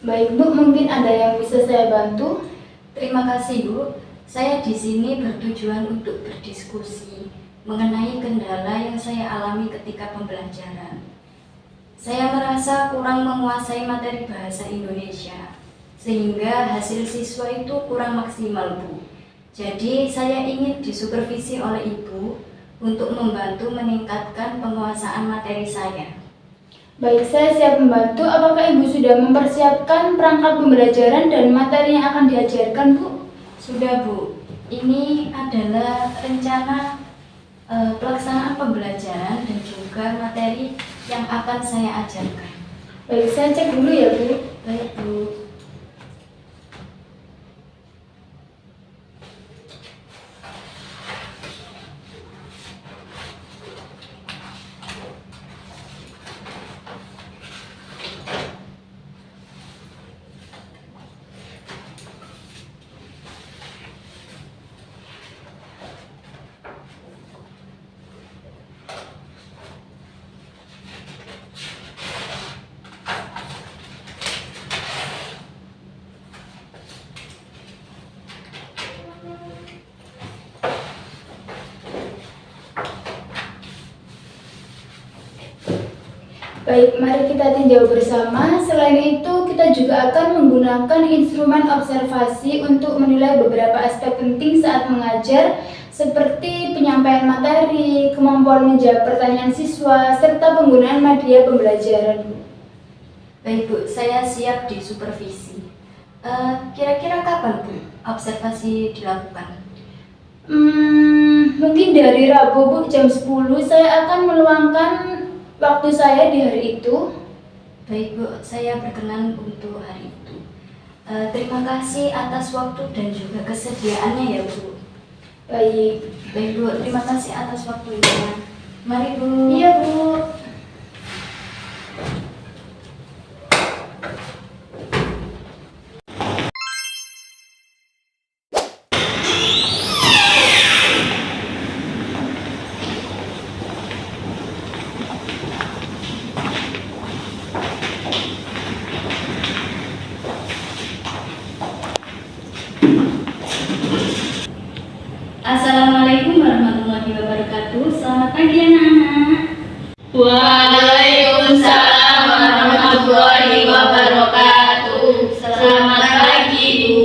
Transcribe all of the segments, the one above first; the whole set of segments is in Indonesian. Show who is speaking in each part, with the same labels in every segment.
Speaker 1: Baik Bu, mungkin ada yang bisa saya bantu?
Speaker 2: Terima kasih Bu. Saya di sini bertujuan untuk berdiskusi mengenai kendala yang saya alami ketika pembelajaran. Saya merasa kurang menguasai materi bahasa Indonesia, sehingga hasil siswa itu kurang maksimal Bu. Jadi saya ingin disupervisi oleh Ibu untuk membantu meningkatkan penguasaan materi saya.
Speaker 1: Baik, saya siap membantu. Apakah Ibu sudah mempersiapkan perangkat pembelajaran dan materi yang akan diajarkan Bu?
Speaker 2: Sudah Bu, ini adalah rencana pelaksanaan pembelajaran dan juga materi yang akan saya ajarkan.
Speaker 1: Baik, saya cek dulu ya Bu.
Speaker 2: Baik Bu.
Speaker 1: Baik, mari kita tinjau bersama. Selain itu, kita juga akan menggunakan instrumen observasi untuk menilai beberapa aspek penting saat mengajar, seperti penyampaian materi, kemampuan menjawab pertanyaan siswa, serta penggunaan media pembelajaran.
Speaker 2: Baik Bu, saya siap disupervisi. Kira-kira kapan Bu observasi dilakukan?
Speaker 1: Mungkin dari Rabu Bu jam 10 saya akan meluangkan waktu saya di hari itu.
Speaker 2: Baik Bu, saya berkenan untuk hari itu. Terima kasih atas waktu dan juga kesediaannya ya Bu.
Speaker 1: Baik.
Speaker 2: Baik Bu, terima kasih atas waktunya. Mari Bu.
Speaker 1: Iya Bu.
Speaker 2: Assalamualaikum warahmatullahi wabarakatuh. Selamat pagi anak-anak.
Speaker 3: Waalaikumsalam warahmatullahi wabarakatuh. Selamat pagi, Bu.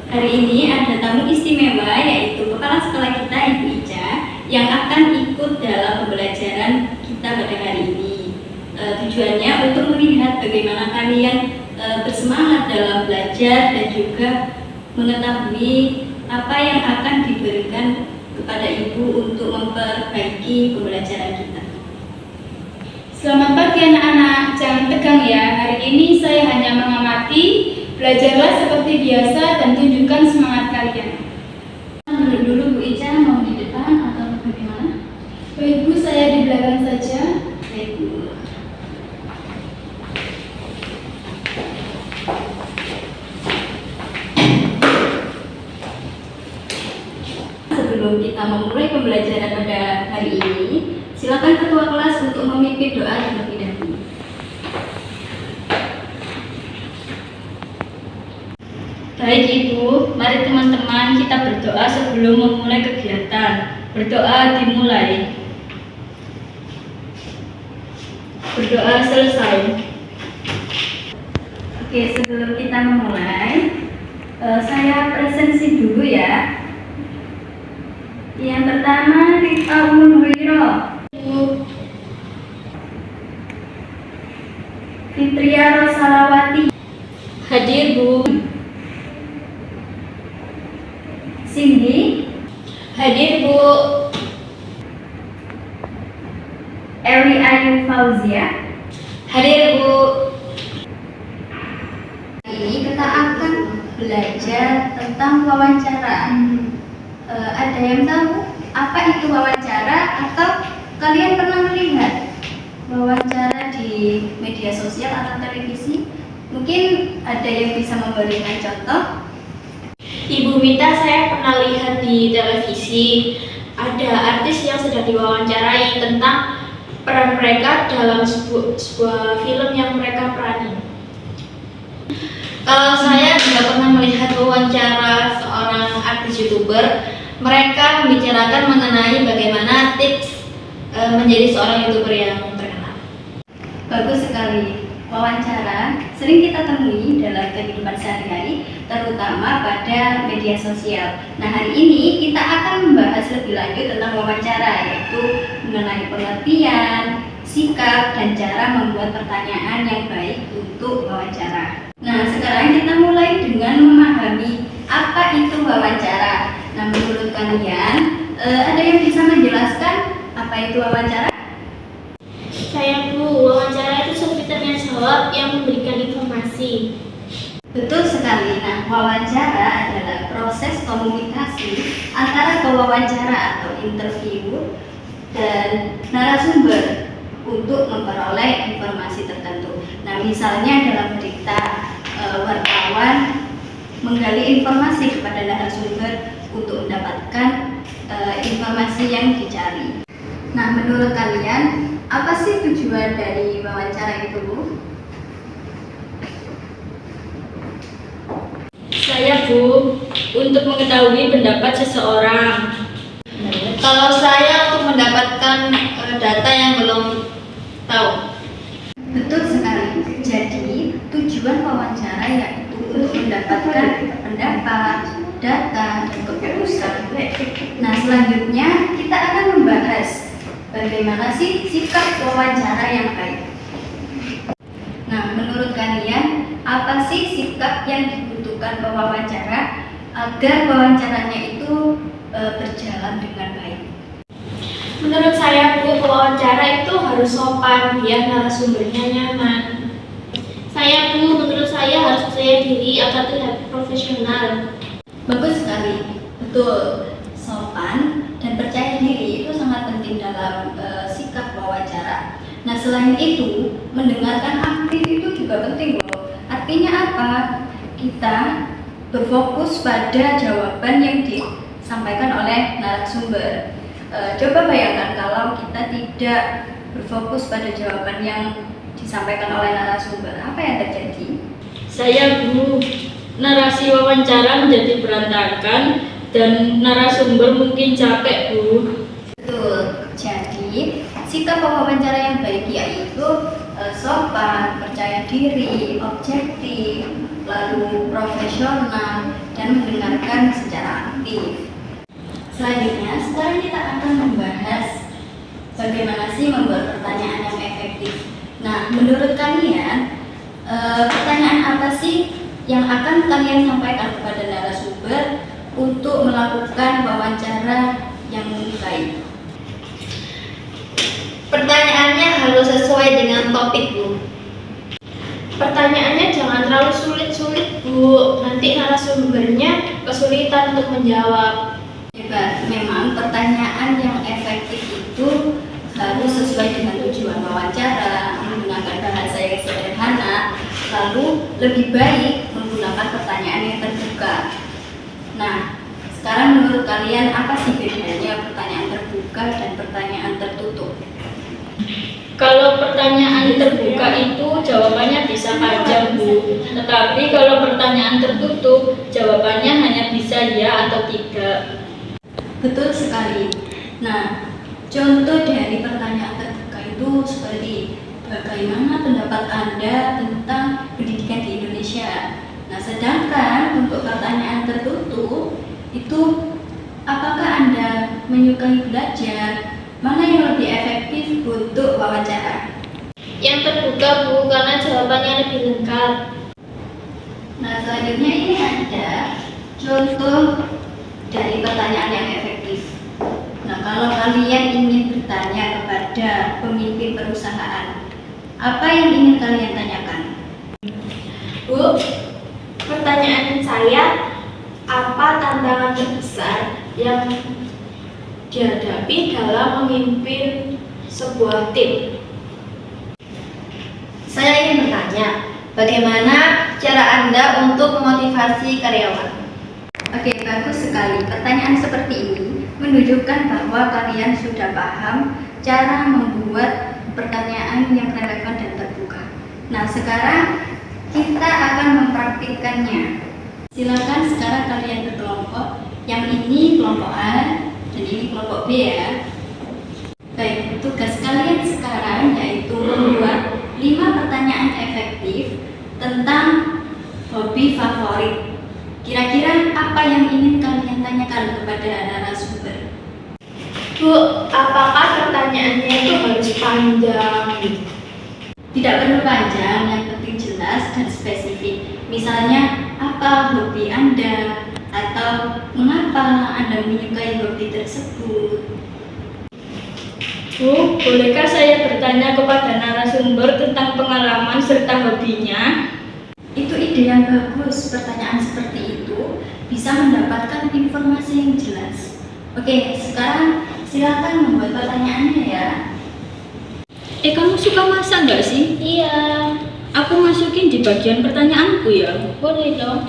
Speaker 2: Hari ini ada tamu istimewa yaitu kepala sekolah kita Ibu Ica yang akan ikut dalam pembelajaran kita pada hari ini. Tujuannya untuk melihat bagaimana kalian bersemangat dalam belajar dan juga mengetahui apa yang akan diberikan kepada Ibu untuk memperbaiki pembelajaran kita.
Speaker 1: Selamat pagi anak-anak, jangan tegang ya. Hari ini saya hanya mengamati. Belajarlah seperti biasa dan tunjukkan semangat kalian.
Speaker 2: Duduk dulu Bu Ica, mau di depan atau bagaimana?
Speaker 1: Baik Bu, saya di belakang saja.
Speaker 2: Baik Bu. Sebelum kita memulai pembelajaran pada hari ini, silakan ketua kelas untuk memimpin doa terlebih dahulu.
Speaker 3: Baik Ibu, mari teman-teman kita berdoa sebelum memulai kegiatan. Berdoa dimulai. Berdoa selesai.
Speaker 2: Oke, sebelum kita memulai, saya presensi dulu ya. Yang pertama, Rita Munwiro, Fitria Rosalawati,
Speaker 3: Hadir Bu.
Speaker 2: Cindy,
Speaker 3: Hadir Bu.
Speaker 2: Eli Ayu Fauzia.
Speaker 3: Hadir Bu.
Speaker 2: Ini kita akan belajar tentang wawancara. Ada yang tahu apa itu wawancara atau kalian pernah melihat wawancara di media sosial atau televisi? Mungkin ada yang bisa memberikan contoh.
Speaker 3: Ibu Mita, saya pernah lihat di televisi ada artis yang sedang diwawancarai tentang
Speaker 4: peran mereka dalam sebuah film yang mereka perani.
Speaker 2: Kalau saya juga pernah melihat wawancara seorang artis YouTuber, mereka membicarakan mengenai bagaimana tips menjadi seorang YouTuber yang terkenal. Bagus sekali. Wawancara sering kita temui dalam kehidupan sehari-hari, terutama pada media sosial. Nah, hari ini kita akan membahas lebih lanjut tentang wawancara, yaitu mengenai pengertian, sikap, dan cara membuat pertanyaan yang baik untuk wawancara. Nah, sekarang kita mulai dengan memahami apa itu wawancara. Nah, menurut kalian, ada yang bisa menjelaskan apa itu wawancara?
Speaker 4: Saya Bu, wawancara itu seperti tanya jawab yang memberikan informasi.
Speaker 2: Betul sekali. Nah, wawancara adalah proses komunikasi antara pewawancara atau interview dan narasumber untuk memperoleh informasi tertentu. Nah, misalnya dalam berita, wartawan menggali informasi kepada narasumber untuk mendapatkan informasi yang dicari. Nah, menurut kalian, apa sih tujuan dari wawancara itu, Bu?
Speaker 3: Saya Bu, untuk mengetahui pendapat seseorang.
Speaker 2: Kalau saya untuk mendapatkan data yang belum tahu. Betul sekali. Jadi, tujuan wawancara yaitu untuk mendapatkan pendapat, data, dan keputusan. Nah, selanjutnya kita akan membahas bagaimana sih sikap wawancara yang baik. Nah, menurut kalian, apa sih sikap yang dibutuhkan pewawancara agar wawancaranya itu berjalan dengan baik?
Speaker 4: Menurut saya Bu, pewawancara itu harus sopan biar narasumbernya nyaman. Menurut saya harus percaya diri agar terlihat profesional.
Speaker 2: Bagus sekali, betul. Sopan dan percaya diri itu sangat penting dalam sikap wawancara. Nah, selain itu, mendengarkan aktif itu juga penting loh. Artinya apa? Kita berfokus pada jawaban yang disampaikan oleh narasumber. Coba bayangkan kalau kita tidak berfokus pada jawaban yang disampaikan oleh narasumber, apa yang terjadi?
Speaker 3: Saya Bu, narasi wawancara menjadi berantakan dan narasumber mungkin capek Bu.
Speaker 2: Betul. Jadi, sikap wawancara yang baik yaitu sopan, percaya diri, objektif, lalu profesional, dan mendengarkan secara aktif. Selanjutnya, sekarang kita akan membahas bagaimana sih membuat pertanyaan yang efektif. Nah, menurut kalian, pertanyaan apa sih yang akan kalian sampaikan kepada narasumber untuk melakukan wawancara yang baik? Pertanyaannya harus sesuai dengan topik, Bu.
Speaker 4: Pertanyaannya jangan terlalu sulit-sulit Bu, nanti narasumbernya kesulitan untuk menjawab.
Speaker 2: Hebat, memang pertanyaan yang efektif itu harus sesuai dengan tujuan wawancara, menggunakan bahasa yang sederhana, lalu lebih baik menggunakan pertanyaan yang terbuka. Nah, sekarang menurut kalian apa sih bedanya pertanyaan terbuka dan pertanyaan tertutup?
Speaker 3: Kalau pertanyaan terbuka itu jawabannya bisa panjang Bu, tetapi kalau pertanyaan tertutup jawabannya hanya bisa ya atau tidak.
Speaker 2: Betul sekali. Nah, contoh dari pertanyaan terbuka itu seperti bagaimana pendapat Anda tentang pendidikan di Indonesia? Nah, sedangkan untuk pertanyaan tertutup itu apakah Anda menyukai belajar? Mana yang lebih efektif untuk wawancara?
Speaker 4: Yang terbuka Bu, karena jawabannya lebih lengkap.
Speaker 2: Nah, selanjutnya ini ada contoh dari pertanyaan yang efektif. Nah, kalau kalian ingin bertanya kepada pemimpin perusahaan, apa yang ingin kalian tanyakan?
Speaker 4: Bu, pertanyaan saya, apa tantangan terbesar yang dihadapi dalam memimpin sebuah tim?
Speaker 2: Saya ingin bertanya, bagaimana cara Anda untuk memotivasi karyawan? Oke, bagus sekali. Pertanyaan seperti ini menunjukkan bahwa kalian sudah paham cara membuat pertanyaan yang relevan dan terbuka. Nah, sekarang kita akan mempraktikkannya. Silakan sekarang kalian berkelompok. Yang ini kelompok A dan ini kelompok B ya. Baik, tugas kalian sekarang yaitu membuat 5 pertanyaan efektif tentang hobi favorit. Kira-kira apa yang ingin kalian tanyakan kepada narasumber?
Speaker 4: Bu, apakah pertanyaannya itu harus panjang?
Speaker 2: Tidak perlu panjang, yang penting jelas dan spesifik. Misalnya, apa hobi Anda? Atau mengapa Anda menyukai hobi tersebut?
Speaker 3: Bu, bolehkah saya bertanya kepada narasumber tentang pengalaman serta hobinya?
Speaker 2: Itu ide yang bagus. Pertanyaan seperti itu bisa mendapatkan informasi yang jelas. Oke, sekarang silakan membuat pertanyaannya ya.
Speaker 3: Kamu suka masak nggak sih?
Speaker 4: Iya,
Speaker 3: Aku masukin di bagian pertanyaanku ya.
Speaker 4: boleh dong.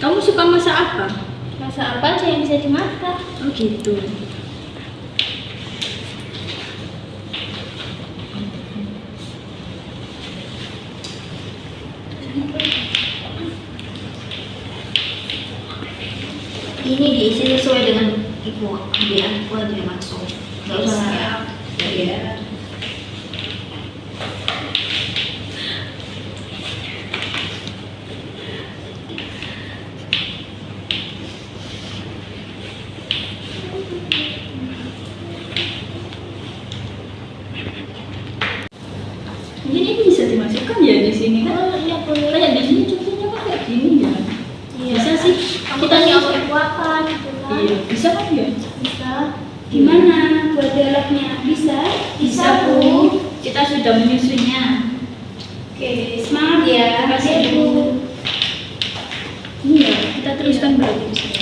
Speaker 3: Kamu suka masak apa?
Speaker 4: Masa apa aja yang bisa dimasak?
Speaker 3: Oh gitu.
Speaker 2: Ini diisi sesuai dengan aku aja langsung. Nggak usah. Ya.
Speaker 3: Ini bisa dimasukkan ya di sini kan?
Speaker 4: Oh iya boleh.
Speaker 3: Kayak di sini contohnya kan kayak gini ya.
Speaker 4: Iya.
Speaker 3: Bisa sih.
Speaker 4: Aku tanya orang tua kan, gitu kan?
Speaker 3: Iya, bisa kan ya?
Speaker 4: Bisa. Gimana buat dialognya? Bisa?
Speaker 3: Bisa Bu. Kita sudah menyusunnya.
Speaker 4: Oke, semangat ya.
Speaker 3: Terima kasih, Bu. Iya, kita teruskan berarti di sini.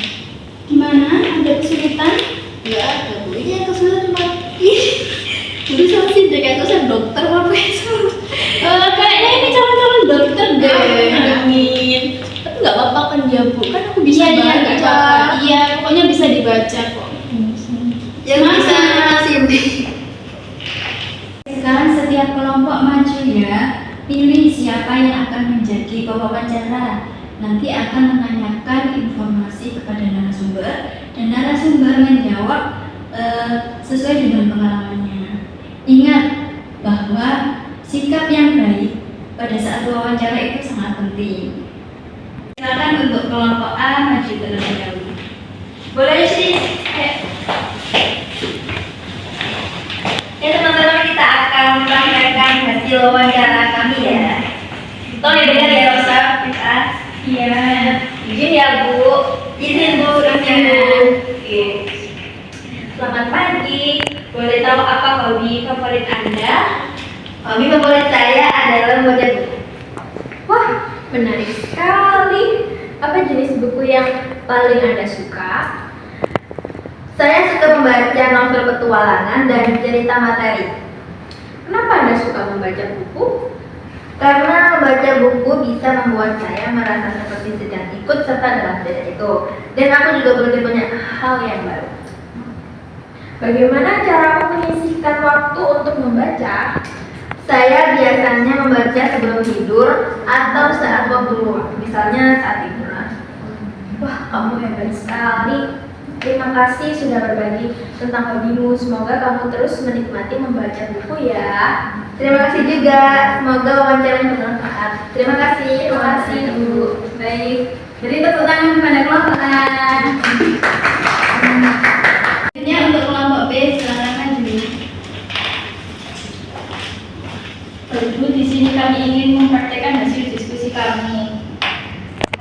Speaker 4: Gimana? Ada kesulitan?
Speaker 2: Enggak ada Bu. Ini yang kesulitan cuma dulu sama sih kayak saya dokter profesor.
Speaker 4: Kayaknya ini calon-calon dokter deh.
Speaker 3: Amin.
Speaker 2: Tapi nggak apa-apa kan ya Bu. Kan aku bisa
Speaker 4: Iya, iya, nggak
Speaker 2: baca.
Speaker 4: apa-apa. Iya, pokoknya bisa dibaca kok.
Speaker 2: Yang bisa sini. Sekarang setiap kelompok maju ya. Pilih siapa yang akan menjadi pewawancara. Nanti akan menanyakan informasi kepada narasumber dan narasumber menjawab sesuai dengan pengalamannya. Ingat bahwa sikap yang baik pada saat wawancara itu sangat penting. Silakan untuk kelompok A maju terlebih dahulu. Boleh sih. Ya teman-teman, kita akan merayakan hasil wawancara kami ya. Tolong dengar ya Rosa, kita. Iya. Izin ya Bu. Izin Bu, izin Bu. Oke. Selamat pagi. Boleh tahu apa hobi favorit Anda? Hobi favorit saya adalah membaca buku. Wah, menarik sekali. Apa jenis buku yang paling Anda suka? Saya suka membaca novel petualangan dan cerita materi. Kenapa Anda suka membaca buku? Karena membaca buku bisa membuat saya merasa seperti sedang ikut serta dalam cerita itu. Dan aku juga belajar banyak hal yang baru. Bagaimana cara menyisihkan waktu untuk membaca? Saya biasanya membaca sebelum tidur atau saat waktu luang, misalnya saat tiduran. Wah, kamu hebat sekali. Terima kasih sudah berbagi tentang hobimu. Semoga kamu terus menikmati membaca buku ya. Terima kasih juga. Semoga wawancaranya bermanfaat. Terima kasih. Terima kasih Bu. Baik. Jadi tepuk tangan kepada kelompok A. Ini untuk kelompok B, silakan maju.
Speaker 3: Bu, di sini kami ingin mempraktekkan hasil diskusi kami.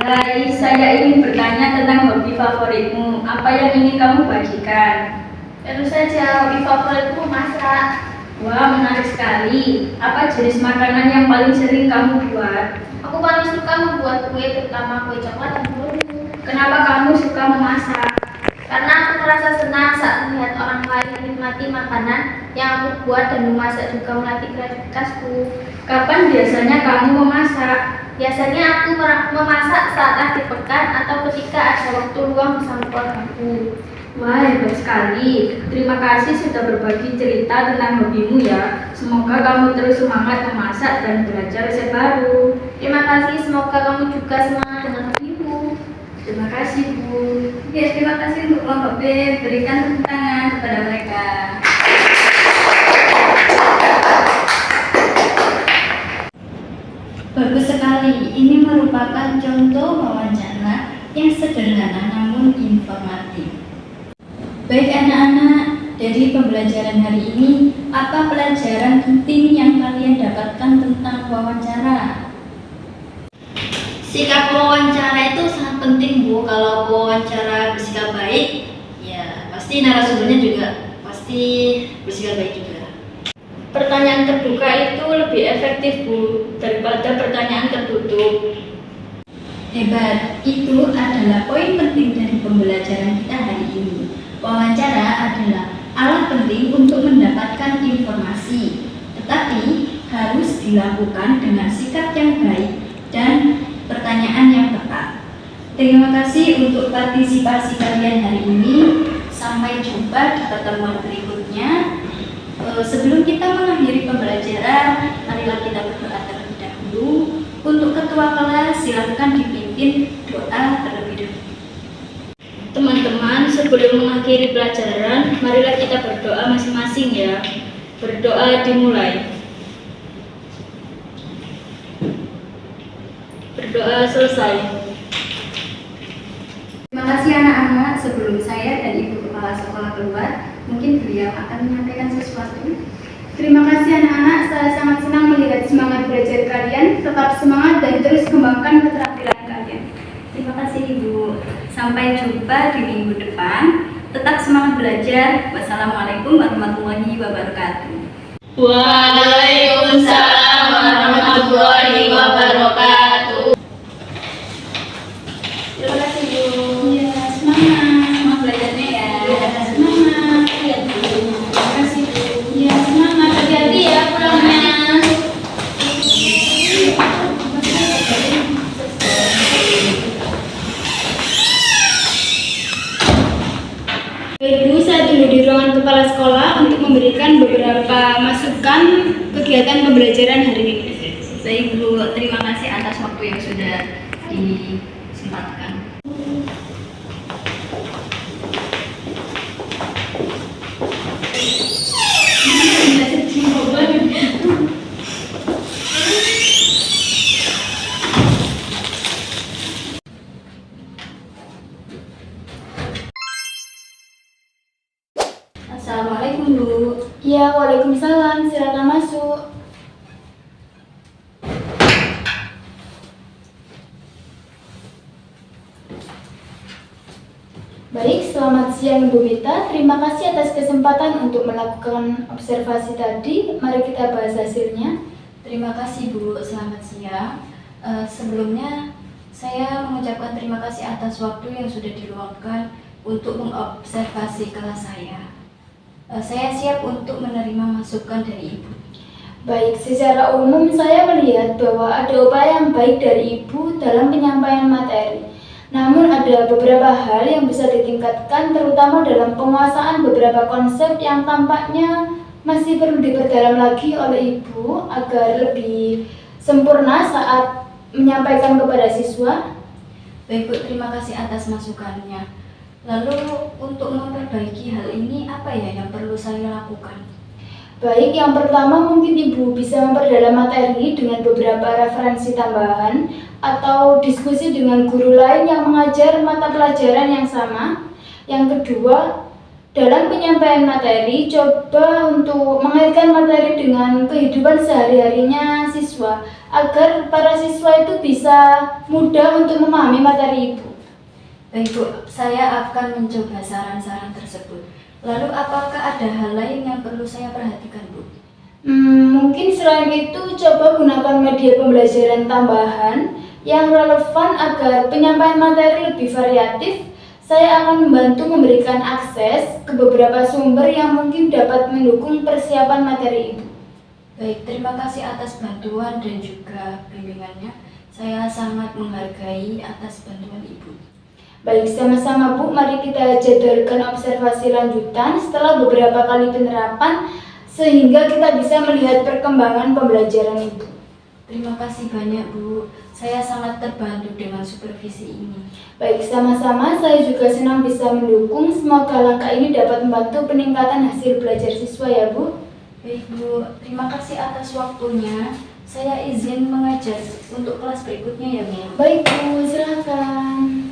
Speaker 3: Hai, saya ingin bertanya tentang hobi favoritmu. Apa yang ingin kamu bagikan?
Speaker 4: Tentu saja hobi favoritku masak.
Speaker 3: Wah, menarik sekali. Apa jenis makanan yang paling sering kamu buat?
Speaker 4: Aku paling suka membuat kue, terutama kue coklat dan bolu.
Speaker 3: Kenapa kamu suka memasak?
Speaker 4: Karena aku merasa senang saat melihat orang lain menikmati makanan yang aku buat, dan memasak juga melatih kreativitasku.
Speaker 3: Kapan biasanya kamu memasak?
Speaker 4: Biasanya aku memasak saat akhir pekan atau ketika ada waktu luang bersama keluargaku.
Speaker 3: Wah, hebat sekali. Terima kasih sudah berbagi cerita tentang hobimu ya. Semoga kamu terus semangat memasak dan belajar resep baru.
Speaker 4: Terima kasih, semoga kamu juga semangat dengan hobimu.
Speaker 3: Terima kasih, Bu. Oke, terima kasih untuk kelompok B. Berikan tepuk tangan kepada mereka.
Speaker 2: Bagus sekali, ini merupakan contoh wawancara yang sederhana namun informatif. Baik anak-anak, dari pembelajaran hari ini, apa pelajaran penting yang kalian dapatkan tentang wawancara?
Speaker 5: Sikap wawancara itu sangat penting, Bu. Kalau wawancara bersikap baik, ya pasti narasumbernya juga pasti bersikap baik juga.
Speaker 3: Pertanyaan terbuka itu lebih efektif, Bu, daripada pertanyaan tertutup.
Speaker 2: Hebat, itu adalah poin penting dari pembelajaran kita hari ini. Wawancara adalah alat penting untuk mendapatkan informasi, tetapi harus dilakukan dengan sikap yang baik dan pertanyaan yang tepat. Terima kasih untuk partisipasi kalian hari ini. Sampai jumpa di pertemuan berikutnya. Sebelum kita mengakhiri pembelajaran, marilah kita berdoa terlebih dahulu. Untuk ketua kelas, silakan dipimpin doa terlebih dahulu.
Speaker 3: Teman-teman, sebelum mengakhiri pelajaran, marilah kita berdoa masing-masing ya. Berdoa dimulai. Berdoa selesai.
Speaker 2: Terima kasih anak-anak. Sebelum saya dan Ibu Kepala Sekolah keluar, mungkin beliau akan menyampaikan sesuatu.
Speaker 1: Terima kasih anak-anak, saya sangat senang melihat semangat belajar kalian. Tetap semangat dan terus kembangkan keterampilan kalian.
Speaker 2: Terima kasih Ibu. Sampai jumpa di minggu depan. Tetap semangat belajar. Wassalamualaikum warahmatullahi wabarakatuh.
Speaker 5: Waalaikumsalam warahmatullahi wabarakatuh.
Speaker 2: Terima kasih Bu.
Speaker 1: Iya, semangat.
Speaker 2: Semangat belajarnya ya.
Speaker 1: Semangat.
Speaker 2: Iya Bu. Terima kasih Bu.
Speaker 1: Iya, semangat. Hati-hati ya pulangnya. Ibu, saya tunggu di ruangan kepala sekolah untuk memberikan beberapa masukan kegiatan pembelajaran hari ini.
Speaker 2: Baik Bu, terima kasih atas waktu yang sudah disempatkan. Assalamualaikum Bu.
Speaker 1: Ya, waalaikumsalam. Silakan masuk. Baik, selamat siang Bu Mita. Terima kasih atas kesempatan untuk melakukan observasi tadi. Mari kita bahas hasilnya.
Speaker 2: Terima kasih Bu, selamat siang. Sebelumnya saya mengucapkan terima kasih atas waktu yang sudah diluangkan untuk mengobservasi kelas saya. Saya siap untuk menerima masukan dari Ibu.
Speaker 1: Baik, secara umum saya melihat bahwa ada upaya yang baik dari Ibu dalam penyampaian materi. Namun ada beberapa hal yang bisa ditingkatkan, terutama dalam penguasaan beberapa konsep yang tampaknya masih perlu diperdalam lagi oleh Ibu agar lebih sempurna saat menyampaikan kepada siswa.
Speaker 2: Baik Bu, terima kasih atas masukannya. Lalu untuk memperbaiki hal ini apa ya yang perlu saya lakukan?
Speaker 1: Baik, yang pertama mungkin Ibu bisa memperdalam materi dengan beberapa referensi tambahan atau diskusi dengan guru lain yang mengajar mata pelajaran yang sama. Yang kedua, dalam penyampaian materi, coba untuk mengaitkan materi dengan kehidupan sehari-harinya siswa agar para siswa itu bisa mudah untuk memahami materi Ibu.
Speaker 2: Baik Bu, saya akan mencoba saran-saran tersebut. Lalu apakah ada hal lain yang perlu saya perhatikan Bu?
Speaker 1: Mungkin selain itu coba gunakan media pembelajaran tambahan yang relevan agar penyampaian materi lebih variatif. Saya akan membantu memberikan akses ke beberapa sumber yang mungkin dapat mendukung persiapan materi Ibu.
Speaker 2: Baik, terima kasih atas bantuan dan juga bimbingannya. Saya sangat menghargai atas bantuan Ibu.
Speaker 1: Baik, sama-sama Bu, mari kita jadwalkan observasi lanjutan setelah beberapa kali penerapan sehingga kita bisa melihat perkembangan pembelajaran Ibu.
Speaker 2: Terima kasih banyak Bu, saya sangat terbantu dengan supervisi ini.
Speaker 1: Baik, sama-sama saya juga senang bisa mendukung. Semoga langkah ini dapat membantu peningkatan hasil belajar siswa ya Bu.
Speaker 2: Baik Bu, terima kasih atas waktunya. Saya izin mengajar untuk kelas berikutnya ya Bu.
Speaker 1: Baik Bu, silakan.